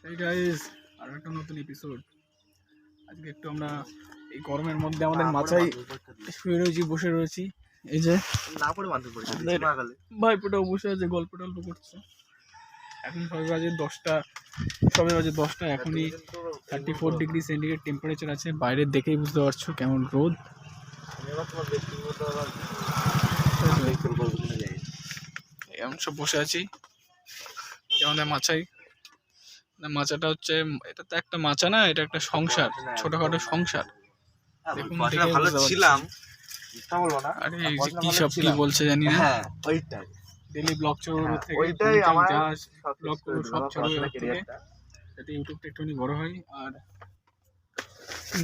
এই গাইস, আর একটা নতুন এপিসোড। আজকে একটু আমরা এই গরমের মধ্যে আমাদের মাথায় শুয়ে রয়েছি, বসে রয়েছি। এই যে না পড়ে বাঁধতে পড়েছে ভাইপোটাও বসে আছে, গল্প টল্প করছে। এখন সবে বাজে 10টা, এখনই 34°C টেম্পারেচার আছে। বাইরে দেখেই বুঝতে পারছো কেমন রোদ। এমন সব বসে আছি আমাদের মাচায়। মাচাটা হচ্ছে, এটা তো একটা মাচা না, এটা একটা সংসার, ছোটখাটো সংসার। দেখুন ভালো ছিলাম, আরে কি সব কি বলছে জানি না। ওইটাই ডেইলি ব্লগ চড়ার থেকে ওইটাই আমার ব্লগ করবো, সব চড়বে যাতে ইউটিউবটা একটুখানি বড় হয়। আর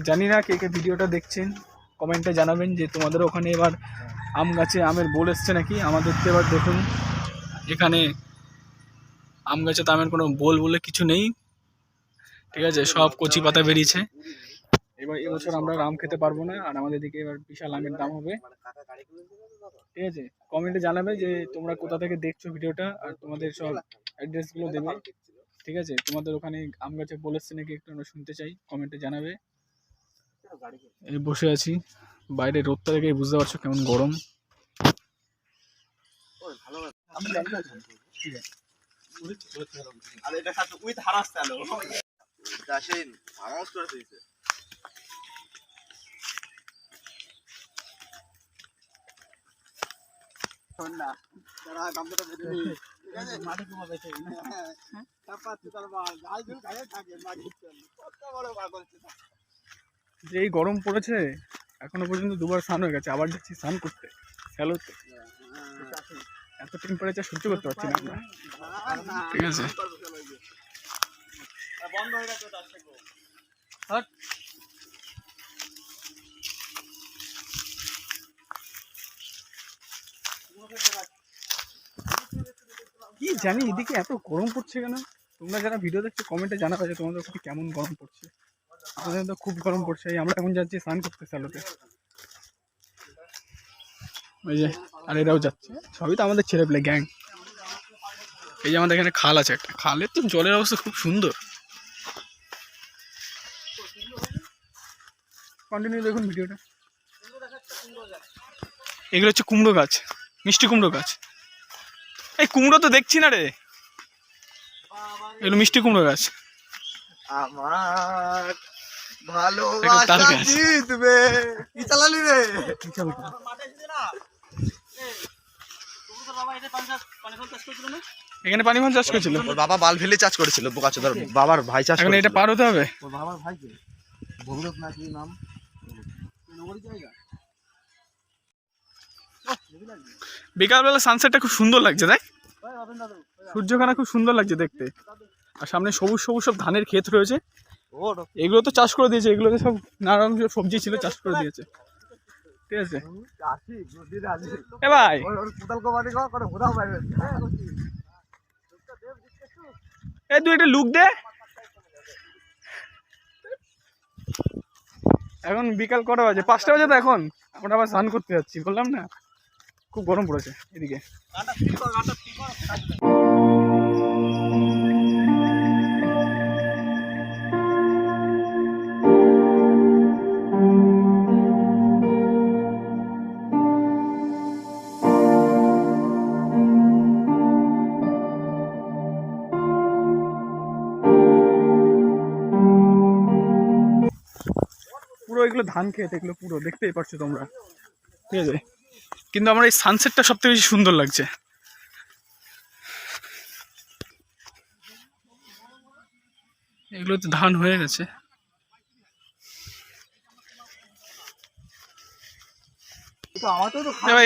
জানি না কে কে ভিডিওটা দেখছেন, কমেন্টে জানাবেন যে তোমাদের ওখানে এবার আম গাছে আমের বোল এসছে নাকি। আমাদের তো এবার দেখুন এখানে আম গাছে তো আমের কোনো বোল বলে কিছু নেই, ঠিক আছে, সব কচি পাতা বেরিয়েছে। এবার এবছর আমরা আম খেতে পারবো না, আর আমাদের দিকে এবার বিশাল আমের দাম হবে, ঠিক আছে। কমেন্টে জানাবে যে তোমরা কোথা থেকে দেখছো ভিডিওটা, আর তোমাদের সব অ্যাড্রেসগুলো দেবে, ঠিক আছে। তোমাদের ওখানে আম গাছে বলেছে নাকি একটু আমরা শুনতে চাই, কমেন্টে জানাবে। এই বসে আছি, বাইরে রোদটা দেখে বুঝতে পারছো কেমন গরম। যে এই গরম পড়েছে, এখনো পর্যন্ত দুবার স্নান হয়ে গেছে, আবার যাচ্ছি স্নান করতে স্যালোতে। এত টেম্পারেচার সহ্য করতে পারছি না আমরা, ঠিক আছে। কি জানি এদিকে এত গরম পড়ছে কেন। তোমরা যারা ভিডিও দেখছো কমেন্টে জানাবে যে তোমাদের ওখানে কেমন গরম পড়ছে। আমাদের তো খুব গরম পড়ছে। আমরা এখন যাচ্ছি স্নান করতে স্যালোতে, ওই যে, আর এরাও যাচ্ছে, সবই তো আমাদের ছেলে পেলে গ্যাং। এই যে আমাদের এখানে খাল আছে একটা, খালের তো জলের অবস্থা খুব সুন্দর। কন্টিনিউ দেখুন ভিডিওটা। এগুলো হচ্ছে কুমড়ো গাছ, মিষ্টি কুমড়ো গাছ। এই কুমড়ো তো দেখছি না রে, এগুলো মিষ্টি কুমড়ো গাছ। আমার ভালোবাসা জিতবে। কি চালালি রে? এখানে পানি ফল চাষ করেছিল, ওর বাবা বাল ফেলে চাষ করেছিল, বোকাচোদার বাবার ভাই চাষ এখন এটা পার হতে হবে। ওর বাবার ভাইকে ভগীরথ না কি নাম, বিকালবেলা সানসেটটা খুব সুন্দর লাগছে, তাই সূর্যখানা খুব সুন্দর লাগছে দেখতে। আর সামনে সবুজ সবুজ সব ধানের ক্ষেত রয়েছে, এগুলো তো চাষ করে দিয়েছে, এগুলোতে সব নানা রকম সবজি ছিল, চাষ করে দিয়েছে, ঠিক আছে। এ ভাই এই তুই একটা লুক দে। এখন বিকাল কটা বাজে? 5টা বাজে তো এখন। আমরা আবার স্নান করতে যাচ্ছি, বললাম না খুব গরম পড়েছে এদিকে। পুরো এগুলো ধান খেত, এগুলো পুরো দেখতেই পাচ্ছ তোমরা, ঠিক আছে। কিন্তু আমার এই সানসেটটা সব থেকে বেশি সুন্দর লাগছে। এগুলো তো ধান হয়ে গেছে।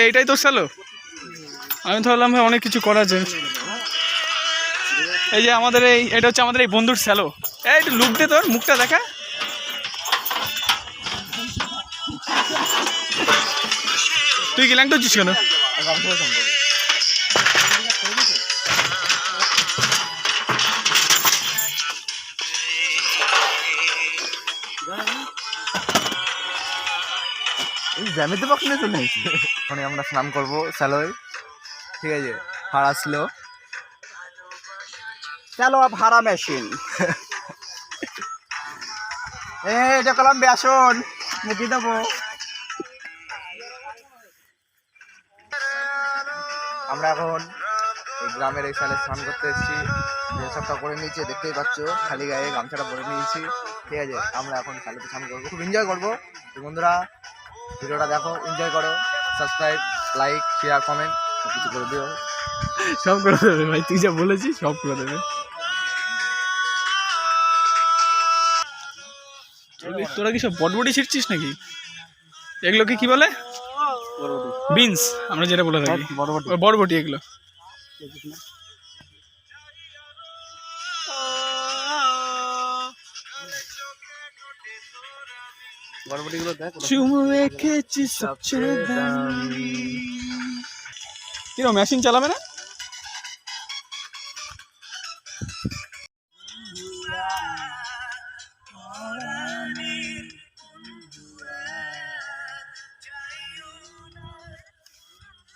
এইটাই তো স্যালো, আমি তো ভাবলাম অনেক কিছু করা যায়। এই যে আমাদের এটা হচ্ছে আমাদের এই বন্ধুর স্যালো। এই একটু লুক দে, তোর মুখটা দেখা। তুই কি ল্যাংটা হচ্ছিস কেন? জ্যামিতে পক্ষে চলে এসেছি। মানে আমরা স্নান করবো স্যালোয়, ঠিক আছে। ভাড়া আসলো, चलो अब हरा मशीन এটা কলাম বেসন মুখে দেবো। আমরা এখন এই গ্রামের এই সালে স্নান করতে এসেছি, সবটা করে নিয়েছি দেখতেই পাচ্ছ, খালি গায়ে গামছাটা পরে নিয়েছি। ঠিক আছে, আমরা এখন সালেতে স্নান করবো, খুব এনজয় করবো। তো বন্ধুরা ভিডিওটা দেখো, এনজয় করো, সাবস্ক্রাইব, লাইক, শেয়ার, কমেন্ট সব কিছু করে দিও। সব করে দেবে ভাই, তুই যা বলেছিস সব করে দেবে। তোরা কি সব বটবটি ছিটছিস নাকি? এগুলোকে কি বলে? বিনস আমরা যেটা বলে থাকি, বটবটি এগুলো। বরবটিগুলো দেখ, চুমু রেখেছি সবচেয়ে দামি। কিরকম মেশিন চালাবে না?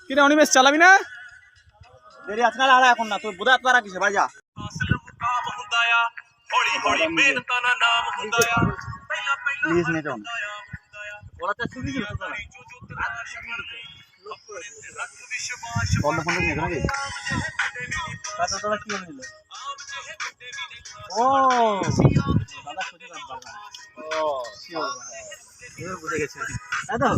কিরে অনিমেষ চালাবি না? দেরি আজকাল আর এখন না, তোর বোধা তারা কিসে ভাই যা। প্লিজ নেটন ওরা তো শুনি দিল বন্ধ ফোন নিয়ে নাকি তাতে তোরা কি নিল? ও দাদা খুঁজে রাখবা। ও বুঝে গেছে তাই তো।